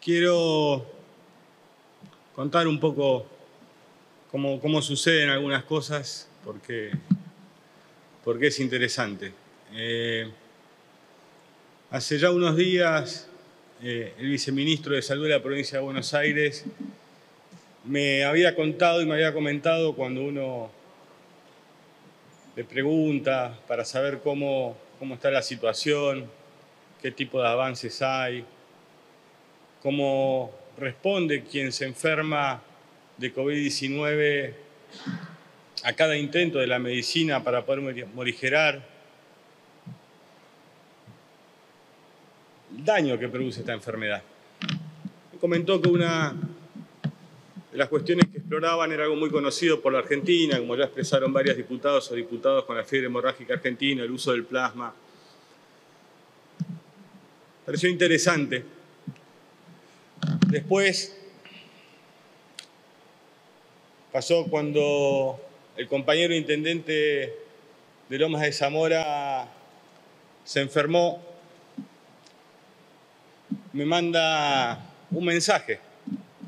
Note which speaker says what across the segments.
Speaker 1: Quiero contar un poco cómo suceden algunas cosas, porque es interesante. Hace ya unos días, el viceministro de Salud de la provincia de Buenos Aires me había contado y me había comentado, cuando uno le pregunta para saber cómo está la situación, qué tipo de avances hay, cómo responde quien se enferma de COVID-19 a cada intento de la medicina para poder morigerar el daño que produce esta enfermedad. Me comentó que una de las cuestiones que exploraban era algo muy conocido por la Argentina, como ya expresaron varios diputados o diputadas con la fiebre hemorrágica argentina, el uso del plasma. Pareció interesante. Después pasó cuando el compañero intendente de Lomas de Zamora se enfermó. Me manda un mensaje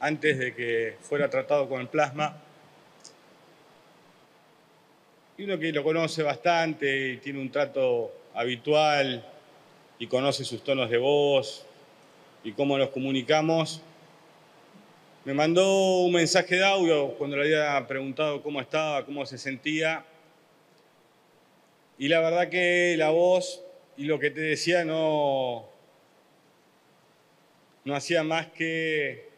Speaker 1: antes de que fuera tratado con el plasma. Y uno que lo conoce bastante y tiene un trato habitual y conoce sus tonos de voz y cómo nos comunicamos, me mandó un mensaje de audio cuando le había preguntado cómo estaba, cómo se sentía. Y la verdad que la voz y lo que te decía no hacía más que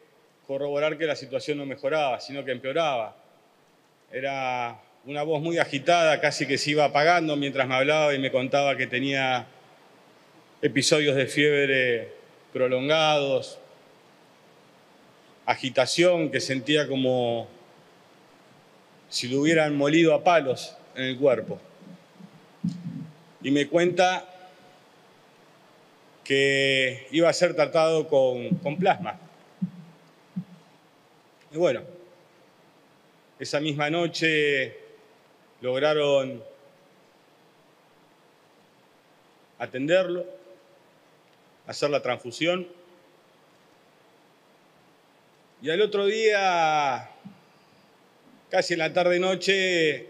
Speaker 1: corroborar que la situación no mejoraba, sino que empeoraba. Era una voz muy agitada, casi que se iba apagando mientras me hablaba y me contaba que tenía episodios de fiebre prolongados, agitación que sentía como si lo hubieran molido a palos en el cuerpo. Y me cuenta que iba a ser tratado con plasma. Y bueno, esa misma noche lograron atenderlo, hacer la transfusión. Y al otro día, casi en la tarde-noche,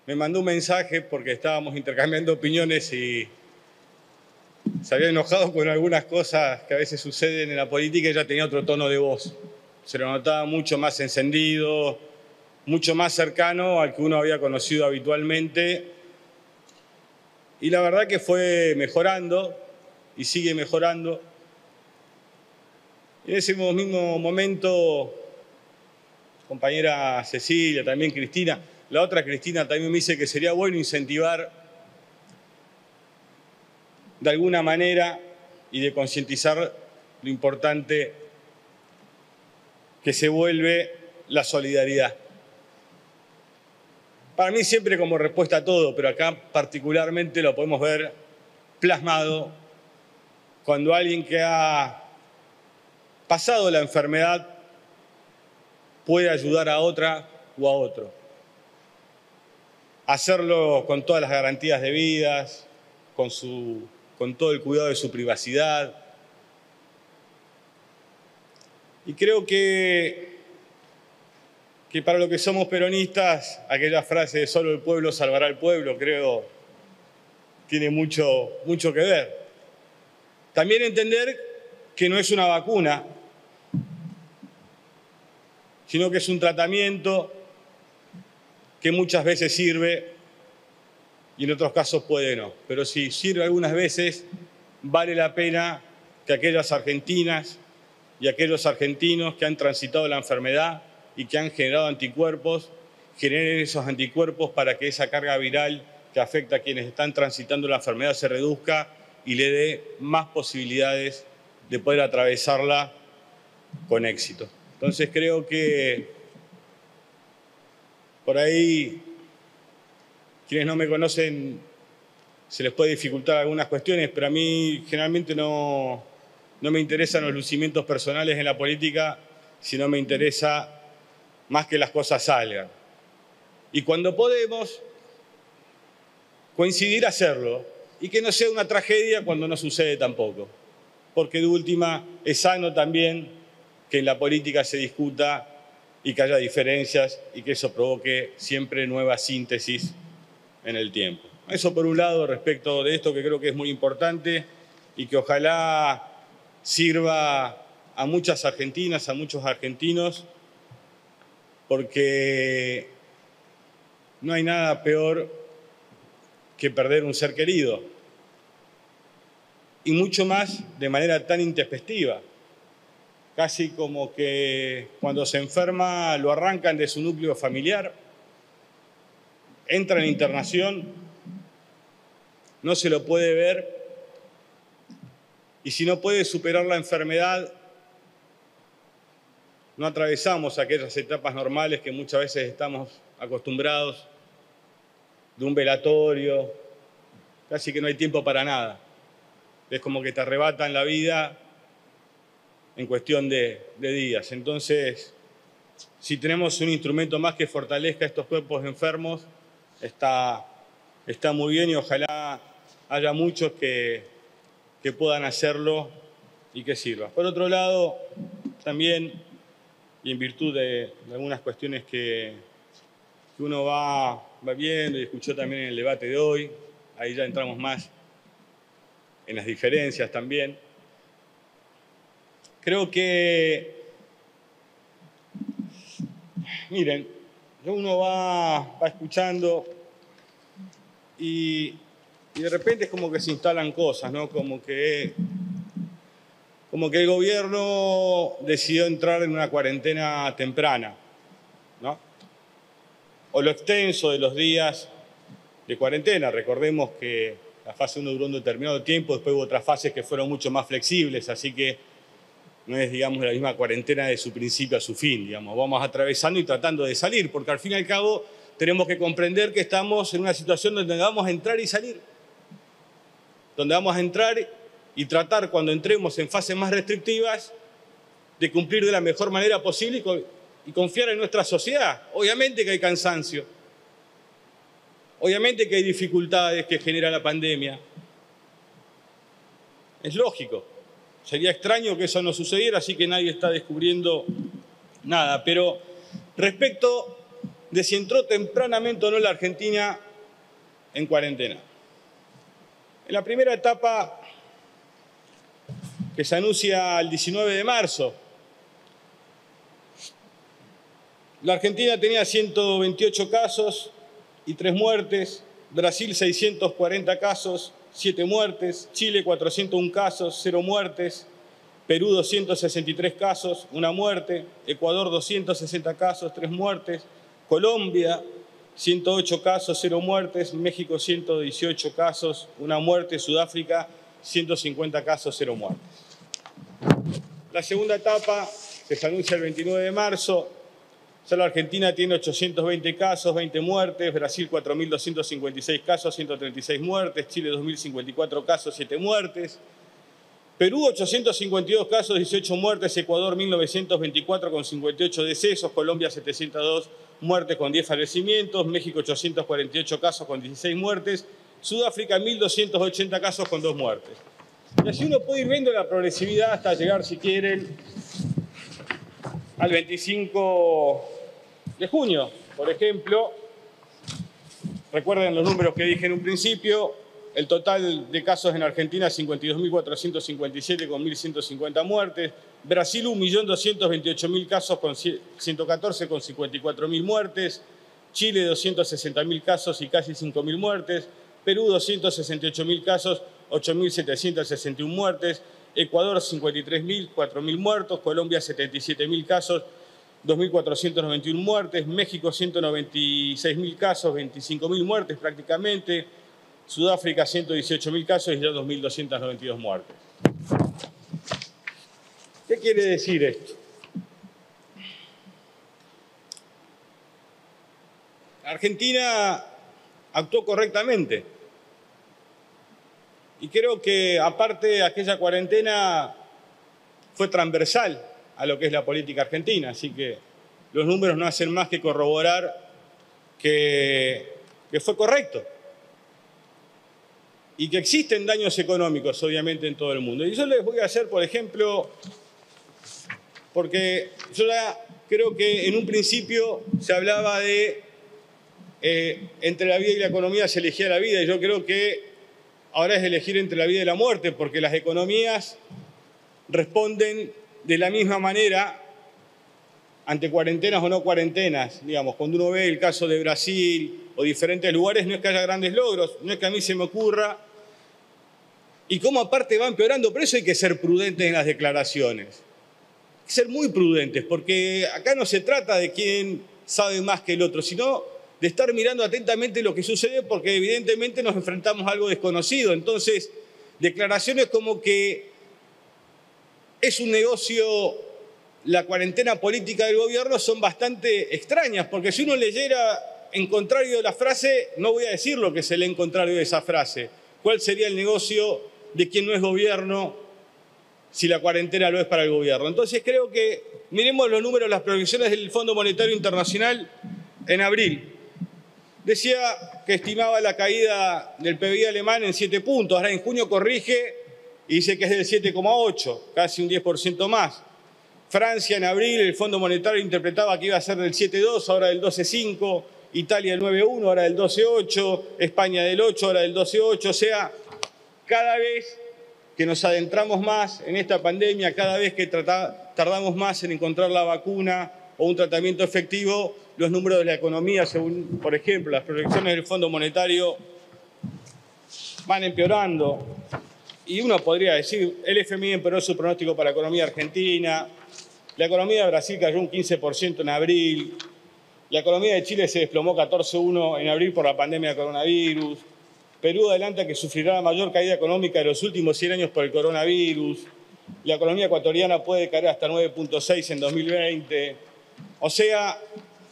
Speaker 1: me mandó un mensaje porque estábamos intercambiando opiniones y se había enojado con algunas cosas que a veces suceden en la política y ya tenía otro tono de voz. Se lo notaba mucho más encendido, mucho más cercano al que uno había conocido habitualmente. Y la verdad que fue mejorando y sigue mejorando. En ese mismo momento, compañera Cecilia, también Cristina, la otra Cristina también me dice que sería bueno incentivar de alguna manera y de concientizar lo importante que se vuelve la solidaridad. Para mí siempre como respuesta a todo, pero acá particularmente lo podemos ver plasmado cuando alguien que ha pasado la enfermedad puede ayudar a otra o a otro. Hacerlo con todas las garantías debidas, con todo el cuidado de su privacidad. Y creo que para los que somos peronistas, aquella frase de solo el pueblo salvará al pueblo, creo, tiene mucho que ver. También entender que no es una vacuna, sino que es un tratamiento que muchas veces sirve y en otros casos puede no. Pero si sirve algunas veces, vale la pena que aquellas argentinas y aquellos argentinos que han transitado la enfermedad y que han generado anticuerpos, generen esos anticuerpos para que esa carga viral que afecta a quienes están transitando la enfermedad se reduzca y le dé más posibilidades de poder atravesarla con éxito. Entonces creo que por ahí, quienes no me conocen, se les puede dificultar algunas cuestiones, pero a mí generalmente no me interesan los lucimientos personales en la política, sino me interesa más que las cosas salgan. Y cuando podemos coincidir, hacerlo. Y que no sea una tragedia cuando no sucede tampoco. porque de última es sano también que en la política se discuta y que haya diferencias y que eso provoque siempre nuevas síntesis en el tiempo. Eso por un lado respecto de esto que creo que es muy importante y que ojalá sirva a muchas argentinas, a muchos argentinos, porque no hay nada peor que perder un ser querido, y mucho más de manera tan intempestiva. Casi como que cuando se enferma lo arrancan de su núcleo familiar, entra en internación, no se lo puede ver, y si no puede superar la enfermedad, no atravesamos aquellas etapas normales que muchas veces estamos acostumbrados, de un velatorio, casi que no hay tiempo para nada. Es como que te arrebatan la vida en cuestión de días. Entonces, si tenemos un instrumento más que fortalezca estos cuerpos enfermos, está muy bien y ojalá haya muchos que puedan hacerlo y que sirva. Por otro lado, también, y en virtud de algunas cuestiones que uno va viendo y escuchó también en el debate de hoy, ahí ya entramos más en las diferencias también. Creo que, miren, uno va escuchando y de repente es como que se instalan cosas, ¿no? Como que el gobierno decidió entrar en una cuarentena temprana, ¿no? O lo extenso de los días de cuarentena. Recordemos que la fase 1 duró un determinado tiempo, después hubo otras fases que fueron mucho más flexibles, así que no es, digamos, la misma cuarentena de su principio a su fin, digamos. Vamos atravesando y tratando de salir, porque al fin y al cabo tenemos que comprender que estamos en una situación donde vamos a entrar y salir. Donde vamos a entrar y tratar, cuando entremos en fases más restrictivas, de cumplir de la mejor manera posible y confiar en nuestra sociedad. Obviamente que hay cansancio. Obviamente que hay dificultades que genera la pandemia. Es lógico. Sería extraño que eso no sucediera, así que nadie está descubriendo nada. Pero respecto de si entró tempranamente o no la Argentina en cuarentena. En la primera etapa, que se anuncia el 19 de marzo, la Argentina tenía 128 casos y 3 muertes, Brasil 640 casos, 7 muertes, Chile 401 casos, 0 muertes, Perú 263 casos, 1 muerte, Ecuador 260 casos, 3 muertes, Colombia 108 casos, 0 muertes, México 118 casos, 1 muerte, Sudáfrica 150 casos, 0 muertes. La segunda etapa, que se anuncia el 29 de marzo, ya la Argentina tiene 820 casos, 20 muertes, Brasil 4.256 casos, 136 muertes, Chile 2.054 casos, 7 muertes, Perú 852 casos, 18 muertes, Ecuador 1.924 con 58 decesos, Colombia 702 muertes con 10 fallecimientos, México 848 casos con 16 muertes, Sudáfrica 1.280 casos con 2 muertes. Y así uno puede ir viendo la progresividad hasta llegar, si quieren, al 25 de junio. Por ejemplo, recuerden los números que dije en un principio, el total de casos en Argentina 52.457 con 1.150 muertes, Brasil 1.228.000 casos con 114 con 54.000 muertes, Chile 260.000 casos y casi 5.000 muertes, Perú 268.000 casos, 8.761 muertes, Ecuador 53.000, 4.000 muertos, Colombia 77.000 casos, 2.491 muertes, México 196.000 casos, 25.000 muertes prácticamente, Sudáfrica 118.000 casos y ya 2.292 muertes. ¿Qué quiere decir esto? Argentina actuó correctamente. Y creo que, aparte de aquella cuarentena, fue transversal a lo que es la política argentina. Así que los números no hacen más que corroborar que fue correcto. y que existen daños económicos, obviamente, en todo el mundo. Y yo les voy a hacer, por ejemplo, porque yo ya creo que en un principio se hablaba de entre la vida y la economía se elegía la vida, y yo creo que ahora es elegir entre la vida y la muerte, porque las economías responden de la misma manera ante cuarentenas o no cuarentenas. Digamos, cuando uno ve el caso de Brasil o diferentes lugares, no es que haya grandes logros, no es que a mí se me ocurra, y cómo aparte va empeorando. Por eso hay que ser prudentes en las declaraciones. Hay que ser muy prudentes, porque acá no se trata de quién sabe más que el otro, sino de estar mirando atentamente lo que sucede, porque evidentemente nos enfrentamos a algo desconocido. Entonces, declaraciones como que es un negocio la cuarentena política del gobierno son bastante extrañas, porque si uno leyera en contrario de la frase, no voy a decir lo que es el en contrario de esa frase. ¿Cuál sería el negocio de quien no es gobierno si la cuarentena lo es para el gobierno? Entonces creo que miremos los números, las proyecciones del Fondo Monetario Internacional en abril. Decía que estimaba la caída del PBI alemán en 7 puntos, ahora en junio corrige y dice que es del 7,8, casi un 10% más. Francia en abril, el Fondo Monetario interpretaba que iba a ser del 7,2, ahora del 12,5, Italia del 9,1, ahora del 12,8, España del 8, ahora del 12,8. O sea, cada vez que nos adentramos más en esta pandemia, cada vez que tardamos más en encontrar la vacuna o un tratamiento efectivo, los números de la economía, según, por ejemplo, las proyecciones del Fondo Monetario, van empeorando. Y uno podría decir, el FMI empeoró su pronóstico para la economía argentina, la economía de Brasil cayó un 15% en abril, la economía de Chile se desplomó 14,1% en abril por la pandemia de coronavirus, Perú adelanta que sufrirá la mayor caída económica de los últimos 100 años por el coronavirus, la economía ecuatoriana puede caer hasta 9,6% en 2020. O sea,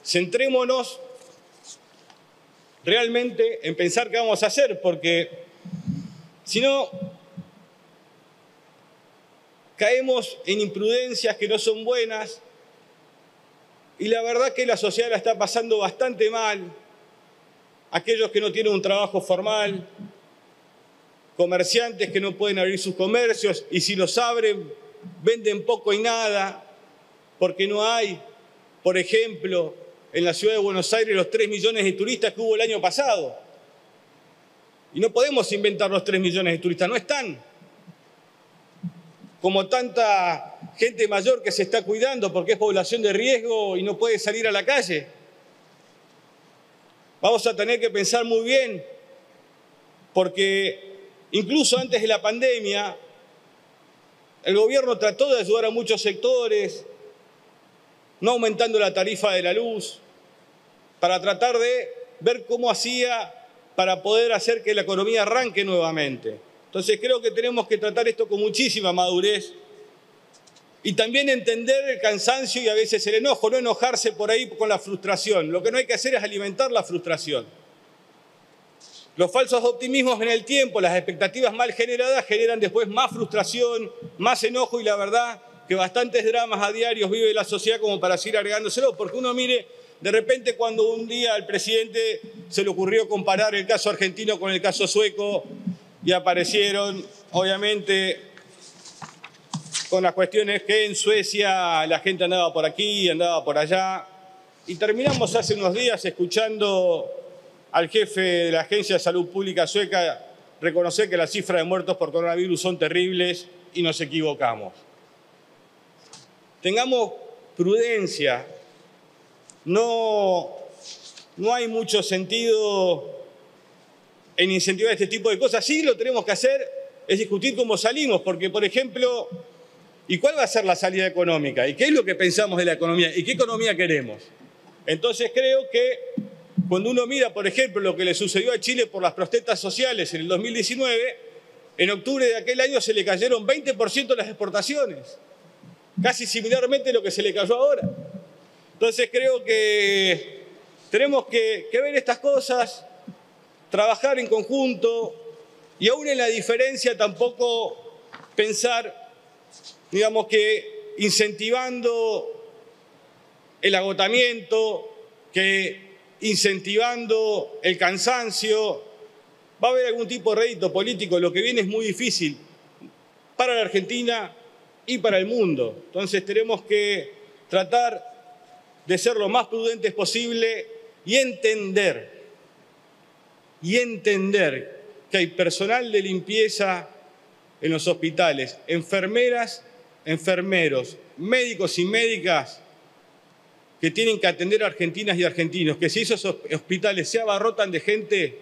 Speaker 1: centrémonos realmente en pensar qué vamos a hacer, porque si no, caemos en imprudencias que no son buenas, y la verdad que la sociedad la está pasando bastante mal. Aquellos que no tienen un trabajo formal, comerciantes que no pueden abrir sus comercios, y si los abren, venden poco y nada, porque no hay, por ejemplo, en la ciudad de Buenos Aires los 3 millones de turistas que hubo el año pasado. Y no podemos inventar los 3 millones de turistas, no están. Como tanta gente mayor que se está cuidando porque es población de riesgo y no puede salir a la calle. Vamos a tener que pensar muy bien, porque incluso antes de la pandemia, el gobierno trató de ayudar a muchos sectores, no aumentando la tarifa de la luz, para tratar de ver cómo hacía para poder hacer que la economía arranque nuevamente. Entonces creo que tenemos que tratar esto con muchísima madurez y también entender el cansancio y a veces el enojo, no enojarse por ahí con la frustración. Lo que no hay que hacer es alimentar la frustración. Los falsos optimismos en el tiempo, las expectativas mal generadas generan después más frustración, más enojo, y la verdad que bastantes dramas a diario vive la sociedad como para seguir agregándoselo, porque uno mire, de repente cuando un día al presidente se le ocurrió comparar el caso argentino con el caso sueco, y aparecieron, obviamente, con las cuestiones que en Suecia la gente andaba por aquí, andaba por allá, y terminamos hace unos días escuchando al jefe de la Agencia de Salud Pública sueca reconocer que las cifras de muertos por coronavirus son terribles y nos equivocamos. Tengamos prudencia, no hay mucho sentido en incentivar este tipo de cosas. Sí, lo tenemos que hacer, es discutir cómo salimos, porque, por ejemplo, ¿y cuál va a ser la salida económica? ¿Y qué es lo que pensamos de la economía? ¿Y qué economía queremos? Entonces creo que cuando uno mira, por ejemplo, lo que le sucedió a Chile por las protestas sociales en el 2019, en octubre de aquel año se le cayeron 20% las exportaciones, casi similarmente a lo que se le cayó ahora. Entonces creo que tenemos que ver estas cosas, trabajar en conjunto y aún en la diferencia tampoco pensar, digamos, que incentivando el agotamiento, que incentivando el cansancio, va a haber algún tipo de rédito político. Lo que viene es muy difícil para la Argentina y para el mundo. Entonces tenemos que tratar de ser lo más prudentes posible y entender que hay personal de limpieza en los hospitales, enfermeras, enfermeros, médicos y médicas que tienen que atender a argentinas y argentinos, que si esos hospitales se abarrotan de gente,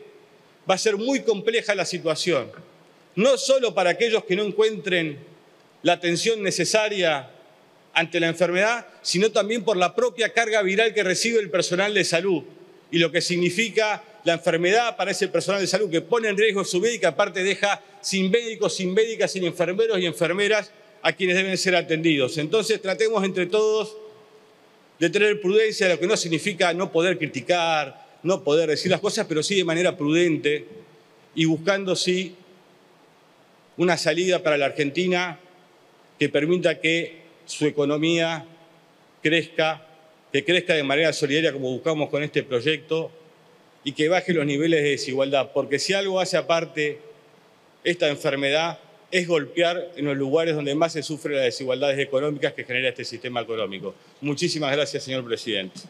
Speaker 1: va a ser muy compleja la situación. No solo para aquellos que no encuentren la atención necesaria ante la enfermedad, sino también por la propia carga viral que recibe el personal de salud y lo que significa la enfermedad para ese personal de salud que pone en riesgo su vida y que aparte deja sin médicos, sin médicas, sin enfermeros y enfermeras a quienes deben ser atendidos. Entonces tratemos entre todos de tener prudencia, lo que no significa no poder criticar, no poder decir las cosas, pero sí de manera prudente y buscando sí una salida para la Argentina que permita que su economía crezca, que crezca de manera solidaria como buscamos con este proyecto y que baje los niveles de desigualdad, porque si algo hace aparte esta enfermedad es golpear en los lugares donde más se sufren las desigualdades económicas que genera este sistema económico. Muchísimas gracias, señor presidente.